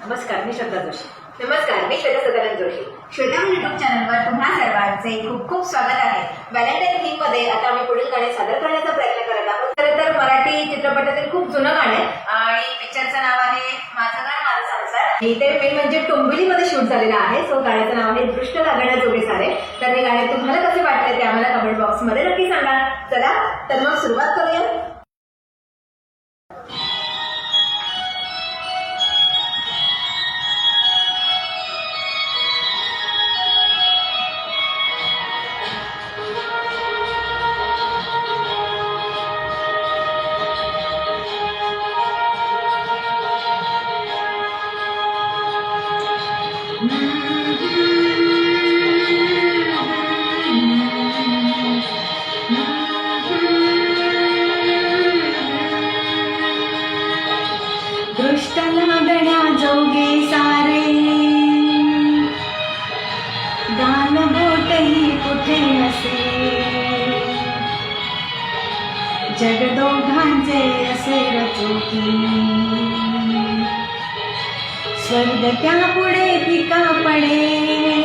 नमस्कार, मी श्रद्धा जोशी. नमस्कार, मी श्वेता सदानंद जोशी. श्वेता युट्यूब चॅनलवर तुम्हा सर्वांचे खूप खूप स्वागत आहे. व्हॅलेंटाईन थीम मध्ये आता आम्ही पुढील गाणे सादर करण्याचा प्रयत्न करत आहोत. खरं तर मराठी चित्रपटातील खूप जुनं गाणं आहे आणि पिक्चरचं नाव आहे माझं घर माझा संसार. आणि ते मेन म्हणजे टोंबिवलीमध्ये शूट झालेलं आहे. सो गाण्याचं नाव आहे दृष्ट लागण्याजोगे सारे. तर हे गाणे तुम्हाला कसे वाटले ते आम्हाला कमेंट बॉक्समध्ये नक्की सांगा. चला तर मग सुरुवात करूया. दृष्ट लागण्याजोगे सारे, दान बोटही कुठे नसे, जग दोघांचे असे रचोकी, स्वर्ग त्या पुढे फिका पडे.